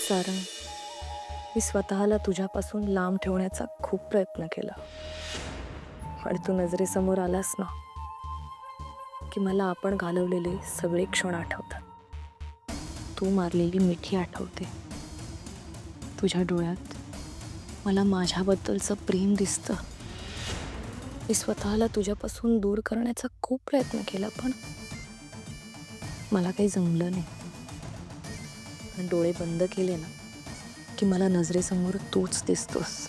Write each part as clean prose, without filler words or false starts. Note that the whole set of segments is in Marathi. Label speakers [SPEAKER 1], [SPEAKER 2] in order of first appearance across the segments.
[SPEAKER 1] सारंग, मी स्वतःला तुझ्यापासून लांब ठेवण्याचा खूप प्रयत्न केला, पण तू नजरेसमोर आलास ना की मला आपण घालवलेले सगळे क्षण आठवतात. तू मारलेली मिठी आठवते. तुझ्या डोळ्यात मला माझ्याबद्दलचं प्रेम दिसतं. मी स्वतःला तुझ्यापासून दूर करण्याचा खूप प्रयत्न केला, पण मला काही जमलं नाही. पण डोळे बंद केले ना की मला नजरेसमोर तूच दिसतोस.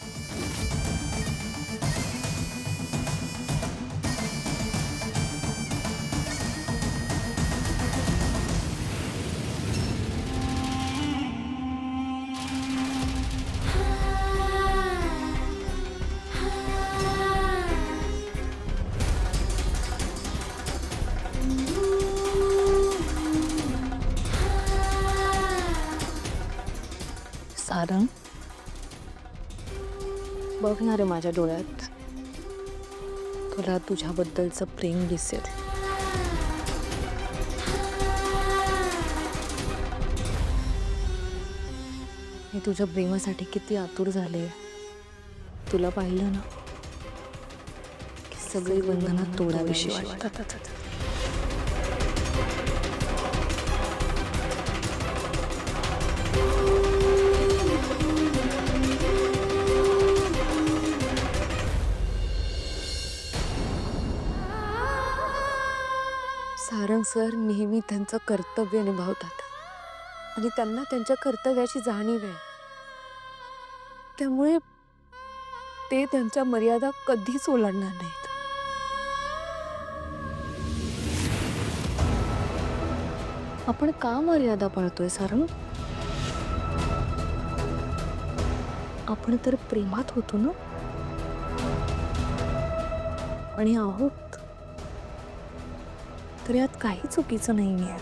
[SPEAKER 1] सारंग, बघ ना रे माझ्या डोळ्यात. तुला तुझ्याबद्दलचं प्रेम दिसेल. मी तुझ्या प्रेमासाठी किती आतुर झाले. तुला पाहिलं ना की सगळी बंधनं तोडावीशी वाटतात. सारंग सर नेहमी त्यांचं कर्तव्य निभावतात आणि त्यांना त्यांच्या कर्तव्याची जाणीव आहे. त्यामुळे ते त्यांच्या मर्यादा कधीच ओलांडणार नाहीत. आपण का मर्यादा पाळतोय सारंग? आपण तर प्रेमात होतो ना, आणि आहोत तर यात काही चुकीचं नाहीये.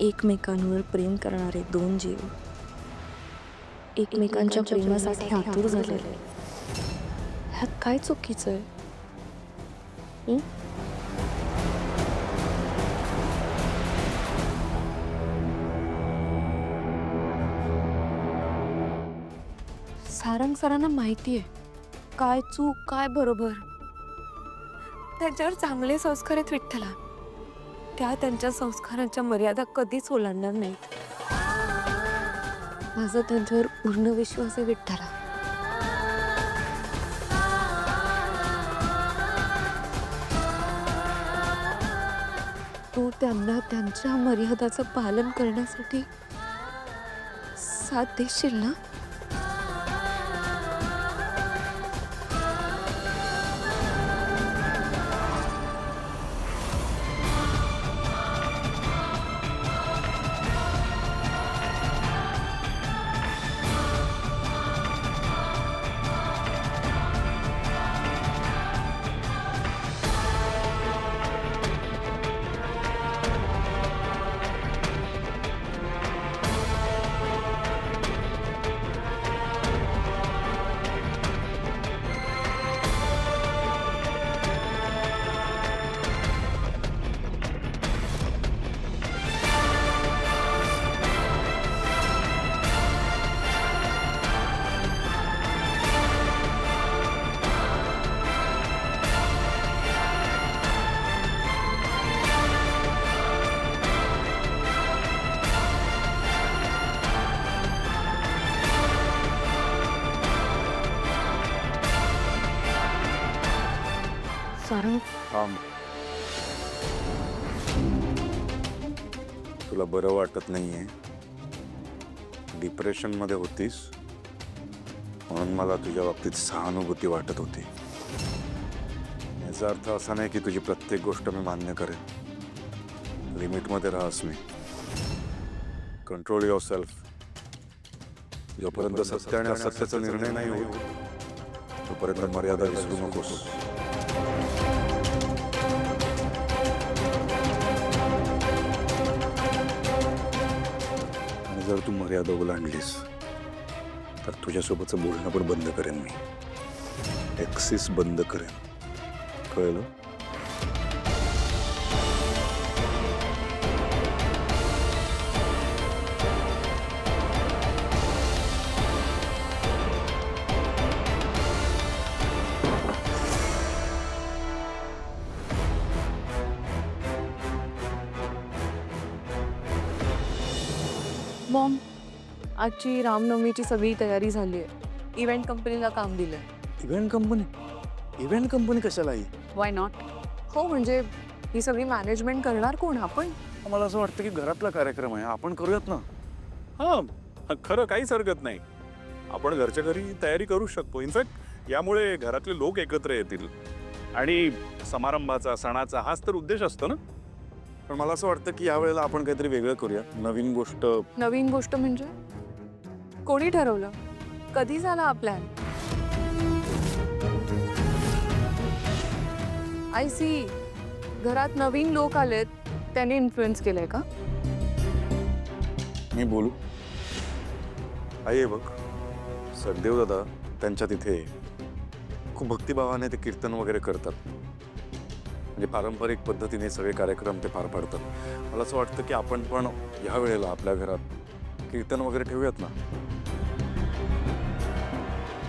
[SPEAKER 1] एकमेकांवर प्रेम करणारे दोन जीव एकमेकांच्या प्रेमासाठी आतुर झालेले, ह्यात काय चुकीचं आहे? सारंग सरांना माहिती आहे काय चूक काय बरोबर. त्यांच्यावर चांगले संस्कार आहेत विठ्ठला. त्या त्यांच्या संस्कारांच्या मर्यादा कधीच ओलांडणार नाहीत. माझा त्यांच्यावर पूर्ण विश्वास आहे विठ्ठला. तू त्यांना त्यांच्या मर्यादाचं पालन करण्यासाठी साथ देशील ना? सारंग,
[SPEAKER 2] थांब. तुला बरं वाटत नाहीये, डिप्रेशन मध्ये होतीस, म्हणून मला तुझ्या बाबतीत सहानुभूती वाटत होती. याचा अर्थ असा नाही की तुझी प्रत्येक गोष्ट मी मान्य करेन. लिमिटमध्ये राहास. मी कंट्रोल युअर सेल्फ. जोपर्यंत सत्य आणि असत्याचा निर्णय नाही होत तोपर्यंत मर्यादा विसरू नकोस. जर तू मर्यादा ओलांडलीस तर तुझ्यासोबतचं बोलणं पण बंद करेन. मी ॲक्सेस बंद करेन. कळलं?
[SPEAKER 1] मॉम, आजची रामनवमीची सगळी तयारी झाली आहे. इव्हेंट कंपनीला काम दिलंय.
[SPEAKER 2] इव्हेंट कंपनी कशाला आहे?
[SPEAKER 3] Why not?
[SPEAKER 1] हो, म्हणजे ही सगळी मॅनेजमेंट करणार कोण? आपण.
[SPEAKER 2] मला असं वाटतं की घरातला कार्यक्रम आहे, आपण करूयात ना.
[SPEAKER 4] हां, खरं काहीच हरकत नाही. आपण घरच्या घरी तयारी करू शकतो. इनफॅक्ट यामुळे घरातले लोक एकत्र येतील आणि समारंभाचा, सणाचा हाच तर उद्देश असतो ना.
[SPEAKER 2] पण मला असं वाटतं की यावेळेला आपण काहीतरी वेगळं करूया. नवीन गोष्ट.
[SPEAKER 1] नवीन गोष्ट म्हणजे? कोणी ठरवलं? कधी झाला हा प्लॅन? I C. घरात नवीन लोक आलेत, त्याने इन्फ्लुएन्स केलंय का?
[SPEAKER 2] मी बोलू? आई आहे बघ, सखदेव दादा त्यांच्या तिथे खूप भक्तिभावाने ते कीर्तन वगैरे करतात. म्हणजे पारंपरिक पद्धतीने सगळे कार्यक्रम ते पार पाडतात. मला असं वाटतं की आपण पण ह्या वेळेला आपल्या घरात कीर्तन वगैरे ठेवूयात ना.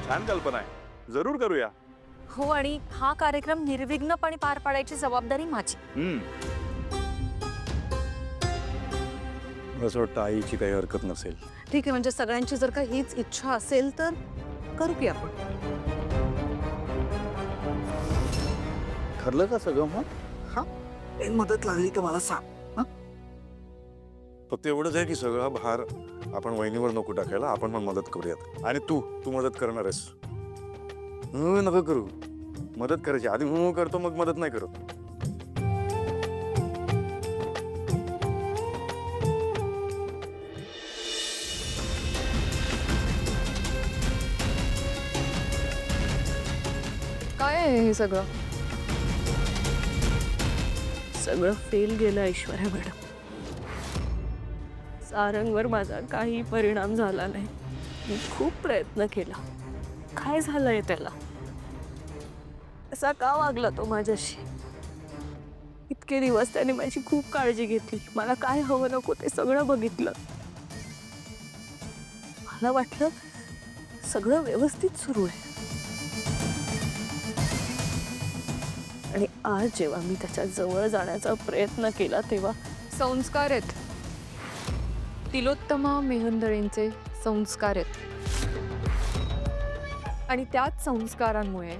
[SPEAKER 4] छान कल्पना आहे, जरूर करूया.
[SPEAKER 3] हो, आणि हा कार्यक्रम निर्विघ्नपणे पार पाडायची जबाबदारी माझी.
[SPEAKER 2] मला असं वाटतं आईची काही हरकत नसेल.
[SPEAKER 3] ठीक आहे, म्हणजे सगळ्यांची जर का हीच इच्छा असेल तर करू की आपण.
[SPEAKER 2] ठरलं का सगळं? मग
[SPEAKER 3] हा,
[SPEAKER 2] मदत लागली तर मला सांग. फक्त एवढंच आहे की सगळा भार आपण वहिनीवर नको टाकायला, आपण पण मदत करूयात. आणि तू मदत करणार आहेस? नको करू. मदत करायची आधी करतो, मग मदत नाही करत.
[SPEAKER 1] काय आहे हे सगळं? सगळं फेल गेलं ऐश्वर्या मॅडम. सारंगवर माझा काही परिणाम झाला नाही. मी खूप प्रयत्न केला. काय झालंय त्याला? असा का वागला तो माझ्याशी? इतके दिवस त्याने माझी खूप काळजी घेतली. मला काय हवं नको ते सगळं बघितलं. मला वाटलं सगळं व्यवस्थित सुरू आहे. आणि आज जेव्हा मी त्याच्या जवळ जाण्याचा प्रयत्न केला तेव्हा संस्कार आहेत. तिलोत्तमा मेहंदळेंचे संस्कार आहेत. आणि त्याच संस्कारांमुळे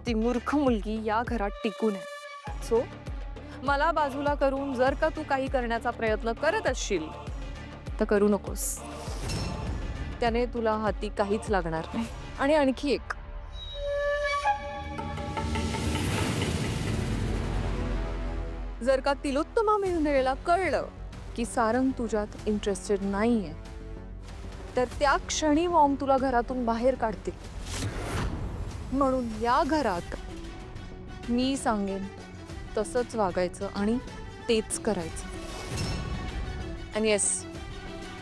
[SPEAKER 1] ती मूर्ख मुलगी या घरात टिकून आहे. सो मला बाजूला करून जर का तू काही करण्याचा प्रयत्न करत असशील तर करू नकोस. त्याने तुला हाती काहीच लागणार नाही. आणि आणखी एक, जर का तिलोत्तमा मेहंदळेला कळलं की सारंग तुझ्यात इंटरेस्टेड नाहीये तर त्या क्षणी मॉम तुला घरातून बाहेर काढते. म्हणून या घरात मी सांगेन तसंच वागायचं आणि तेच करायचं. आणि येस,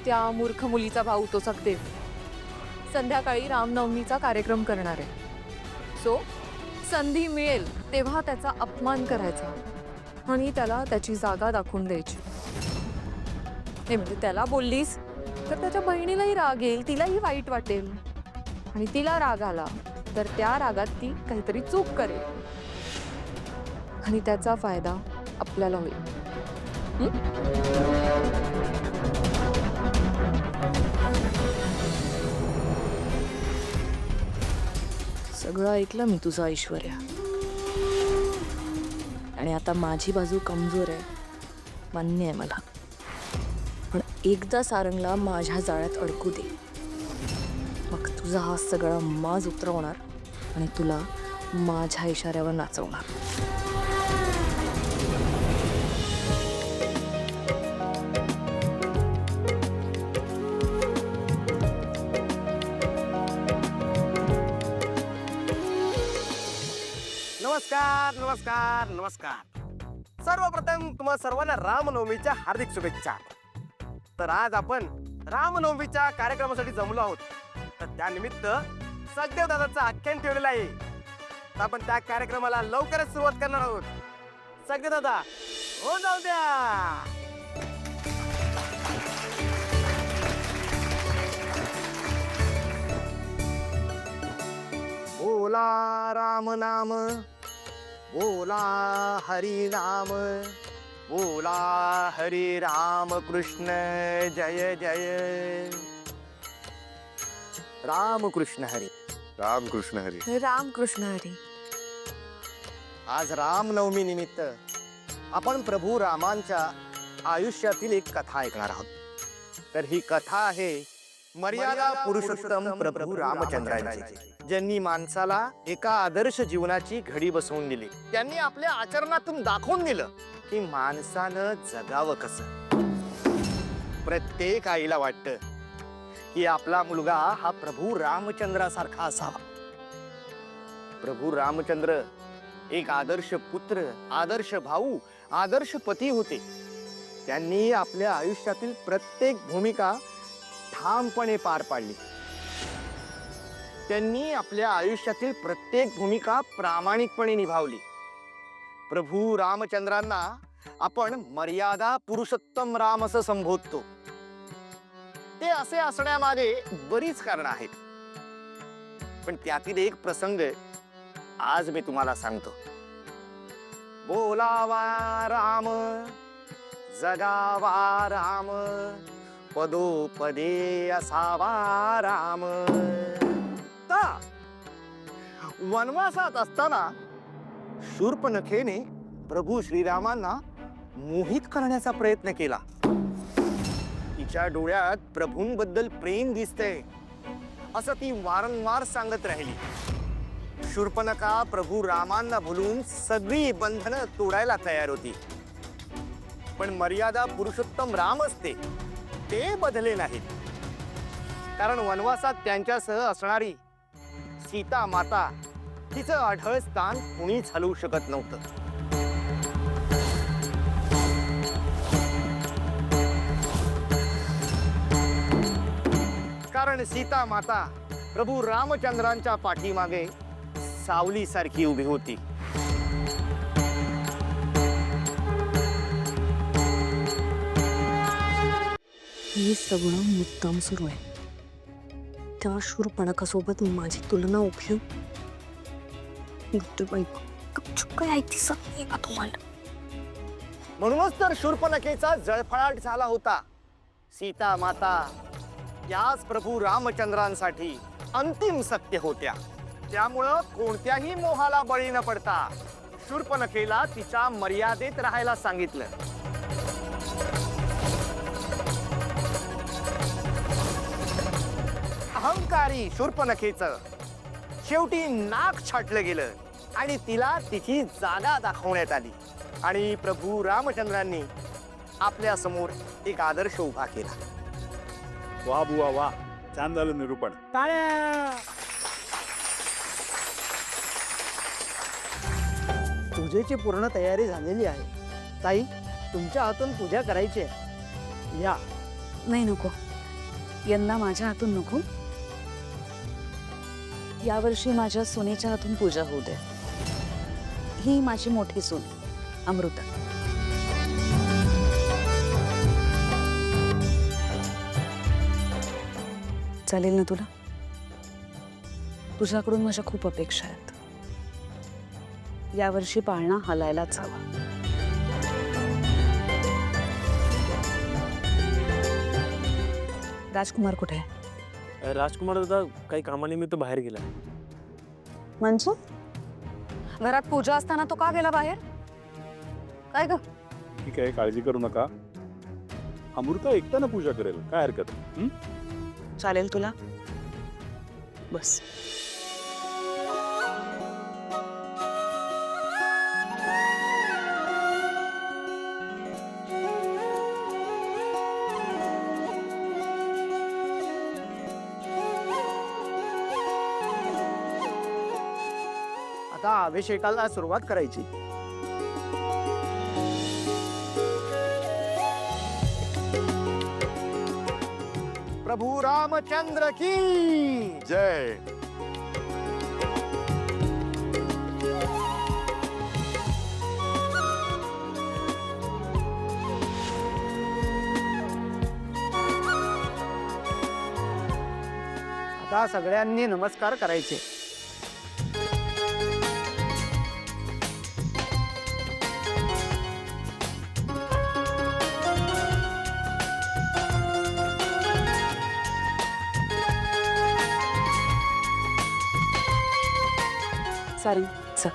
[SPEAKER 1] त्या मूर्ख मुलीचा भाऊ तो सखदेव संध्याकाळी रामनवमीचा कार्यक्रम करणार आहे. सो संधी मिळेल तेव्हा त्याचा अपमान करायचा आणि त्याला त्याची जागा दाखवून द्यायची. हे म्हणजे त्याला बोललीस तर त्याच्या बहिणीलाही राग येईल, तिलाही वाईट वाटेल. आणि तिला राग आला तर त्या रागात ती काहीतरी चूक करेल आणि त्याचा फायदा आपल्याला होईल. सगळं ऐकलं मी तुझं ऐश्वर्या. आणि आता माझी बाजू कमजोर आहे, मान्य आहे मला. पण एकदा सारंगला माझ्या जाळ्यात अडकू दे, मग तुझा हा सगळा माज उतरवणार आणि तुला माझ्या इशाऱ्यावर नाचवणार.
[SPEAKER 5] नमस्कार नमस्कार नमस्कार. सर्वप्रथम तुम्हा सर्वांना रामनवमीच्या हार्दिक शुभेच्छा. तर आज आपण रामनवमीच्या कार्यक्रमासाठी जमलो आहोत. तर त्यानिमित्त सखदेव दादाचं आख्यान ठेवलेलं आहे. तर आपण त्या कार्यक्रमाला लवकरच सुरुवात करणार आहोत. सखदेव दादा, हो जाऊ द्या. बोला राम नाम, बोला हरी नाम, बोला हरी राम कृष्ण जय जय राम कृष्ण हरी.
[SPEAKER 2] रामकृष्ण हरी.
[SPEAKER 1] रामकृष्ण हरी.
[SPEAKER 5] आज रामनवमी निमित्त आपण प्रभू रामांच्या आयुष्यातील एक कथा ऐकणार आहोत. तर ही कथा आहे मर्यादा पुरुषोत्तम प्रभू रामचंद्रांची, ज्यांनी माणसाला एका आदर्श जीवनाची घडी बसवून दिली. त्यांनी आपल्या आचरणातून दाखवून दिलं की माणसानं जगावं कसं. प्रत्येक आईला वाटतं की आपला मुलगा हा प्रभू रामचंद्रासारखा असावा. प्रभू रामचंद्र एक आदर्श पुत्र, आदर्श भाऊ, आदर्श पती होते. त्यांनी आपल्या आयुष्यातील प्रत्येक भूमिका ठामपणे पार पाडली. त्यांनी आपल्या आयुष्यातील प्रत्येक भूमिका प्रामाणिकपणे निभावली. प्रभू रामचंद्रांना आपण मर्यादा पुरुषोत्तम राम असं संबोधतो. ते असे असण्यामागे बरीच कारण आहेत, पण त्यातील एक प्रसंग आज मी तुम्हाला सांगतो. बोलावा राम, जगावा राम, पदोपदे असावा राम. वनवासात असताना शूर्पणखेने प्रभू श्रीरामांना मोहित करण्याचा प्रयत्न केला. तिच्या डोळ्यात प्रभूंबद्दल प्रेम दिसतंय असं ती वारंवार सांगत राहिली. शूर्पणखा प्रभू रामांना भुलून सगळी बंधनं तोडायला तयार होती. पण मर्यादा पुरुषोत्तम राम असते ते बदले नाहीत. कारण वनवासात त्यांच्यासह असणारी सीता माता, तिचं अढळ स्थान कुणीच हलवू शकत नव्हतं. कारण सीता माता प्रभू रामचंद्रांच्या पाठीमागे सावलीसारखी उभी होती.
[SPEAKER 1] हे सगळं मुद्दाम सुरू आहे. त्या शूरपणखासोबत माझी तुलना उपयोग गपचूप काय ऐकतीस का तुम्हाला?
[SPEAKER 5] म्हणूनच तर शूर्पणखेचा जळफळाट झाला होता. सीता माता याच प्रभू रामचंद्रांसाठी अंतिम सत्य होत्या. त्यामुळं कोणत्याही मोहाला बळी न पडता शूर्पणखेला तिच्या मर्यादेत राहायला सांगितलं. अहंकारी शूर्पणखेचं शेवटी नाक छाटलं गेलं आणि तिला तिची जागा दाखवण्यात आली. आणि प्रभू रामचंद्रांनी आपल्या समोर एक आदर्श उभा केला.
[SPEAKER 4] वा बुवा वा, छान झालं निरूपण.
[SPEAKER 6] पूजेची पूर्ण तयारी झालेली आहे. ताई, तुमच्या हातून पूजा करायची आहे. या.
[SPEAKER 3] नाही नको, यंदा माझ्या हातून नको. यावर्षी माझ्या सोनेच्या हातून पूजा होऊ दे. ही माझी मोठी सून अमृता.
[SPEAKER 1] चालेल ना तुला? तुझ्याकडून माझ्या खूप अपेक्षा आहेत.
[SPEAKER 3] यावर्षी पाळणा हलायलाच हवा.
[SPEAKER 1] राजकुमार कुठे आहे?
[SPEAKER 6] राजकुमार दादा काही कामानिमित्त बाहेर गेला.
[SPEAKER 3] म्हणजे घरात पूजा असताना तो का गेला बाहेर? काय ग?
[SPEAKER 4] ठीक आहे, काळजी करू नका. अमृता एकट्यानं पूजा करेल, काय हरकत आहे.
[SPEAKER 1] चालेल तुला? बस.
[SPEAKER 6] आता अभिषेकाला सुरुवात करायची.
[SPEAKER 5] प्रभू रामचंद्र की
[SPEAKER 2] जय.
[SPEAKER 6] आता सगळ्यांनी नमस्कार करायचे.
[SPEAKER 3] सॉरी.
[SPEAKER 1] चल.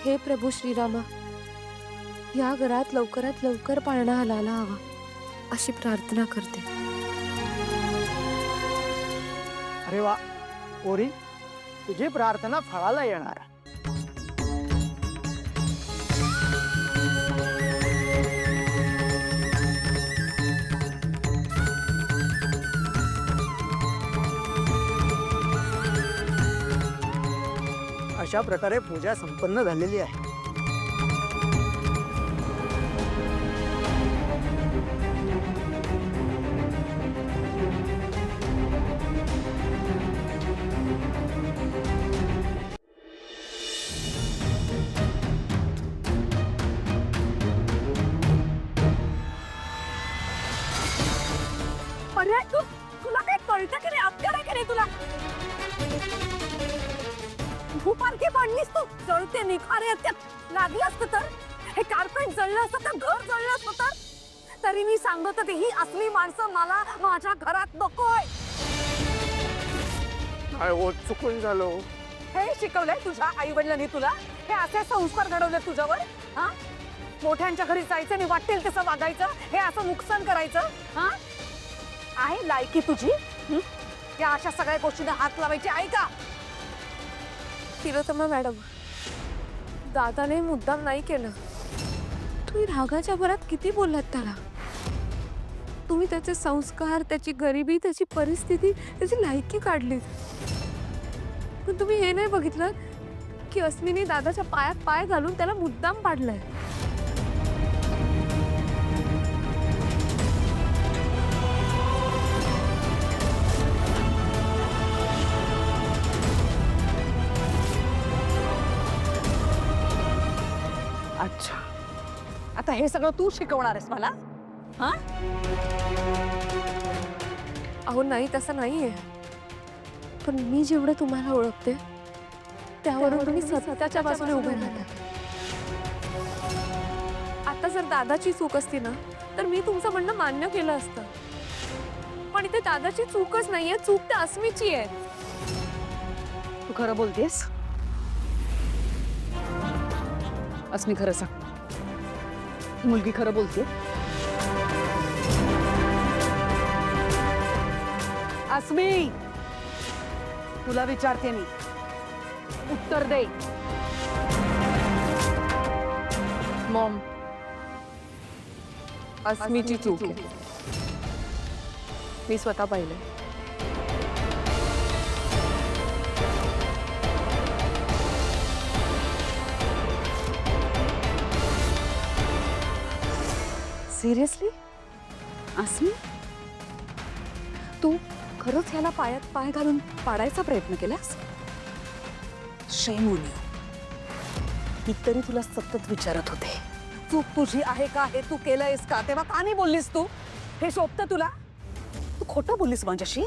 [SPEAKER 1] हे प्रभू श्रीरामा, या घरात लवकरात लवकर पाळणा हलायला हवा अशी प्रार्थना करते.
[SPEAKER 6] अरे वा पोरी, तुझी प्रार्थना फळाला येणार. अशा प्रकारे पूजा संपन्न झालेली आहे.
[SPEAKER 3] अरे तुला काही कळतं की नाही? अक्कल आहे की नाही तुला? भूपालकी पडलीस तू. जळते निखारे त्यात लागलं असतं तर, हे कार्पेट जळलं असतं तर, घर जळलं असतं तर, तरी मी सांगत होते ही असली माणसं मला माझ्या घरात नकोय.
[SPEAKER 5] काय हो, चुकून झालो.
[SPEAKER 3] हे शिकवलंय तुझ्या आई वडिलांनी तुला? हे असे संस्कार घडवले तुझ्यावर? हा, मोठ्यांच्या घरी जायचं आणि वाटेल तसं वागायचं, हे असं नुकसान करायचं? हा, आहे लायकी तुझी? या अशा सगळ्या गोष्टींना हात लावायची आहे का?
[SPEAKER 1] तिलोत्तमा मॅडम, दादाने मुद्दाम नाही केलं. तुम्ही रागाच्या भरात किती बोललात त्याला. तुम्ही त्याचे संस्कार, त्याची गरिबी, त्याची परिस्थिती, त्याची लायकी काढली. पण तुम्ही हे नाही बघितलं की अस्मिनी दादाच्या पायात पाय घालून त्याला मुद्दाम पाडलाय.
[SPEAKER 3] अच्छा, आता हे सगळं तू शिकवणार आहेस मला? हा,
[SPEAKER 1] अहो नाही, तसं नाहीये. पण मी जेवढं तुम्हाला ओळखते त्यावरून तुम्ही सत्याच्या बाजूने उभे राहता. आता जर दादाची चूक असती ना तर मी तुमचं म्हणणं मान्य केलं असतं. पण इथे दादाची चूकच नाहीये, चूक तर अस्मीची आहे.
[SPEAKER 3] तू खरं बोलतेस? अस्मी, खरं सांग, ही मुलगी खरं बोलते? अस्मी, तुला विचारते मी, उत्तर दे.
[SPEAKER 1] मॉम, अस्मीची चूक आहे. मी स्वतः पाहिलंय.
[SPEAKER 3] सिरियसली अस्मी, तू खरंच याला पायात पाय घालून पाडायचा प्रयत्न केलास? Shame on you. मी तरी तुला सतत विचारत होते, चूक तुझी आहे का, हे तू केलंयस का, तेव्हा का नाही बोललीस तू? हे शोभतं तुला? तू खोटं बोललीस माझ्याशी.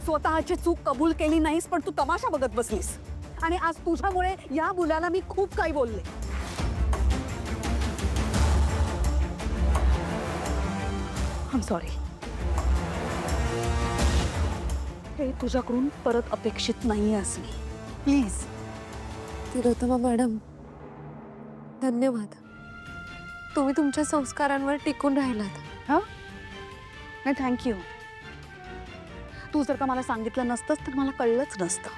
[SPEAKER 3] स्वतःची चूक कबूल केली नाहीस, पण तू तमाशा बघत बसलीस. आणि आज तुझ्यामुळे या मुलाला मी खूप काही बोलले. I'm sorry. हे तुझ्याकडून परत अपेक्षित नाहीये अस्मी. प्लीज.
[SPEAKER 1] तिलोत्तमा मॅडम, धन्यवाद. तुम्ही तुमच्या संस्कारांवर टिकून राहिलात.
[SPEAKER 3] नाही, थँक्यू. तू जर का मला सांगितलं नसतंस तर मला कळलंच नसतं.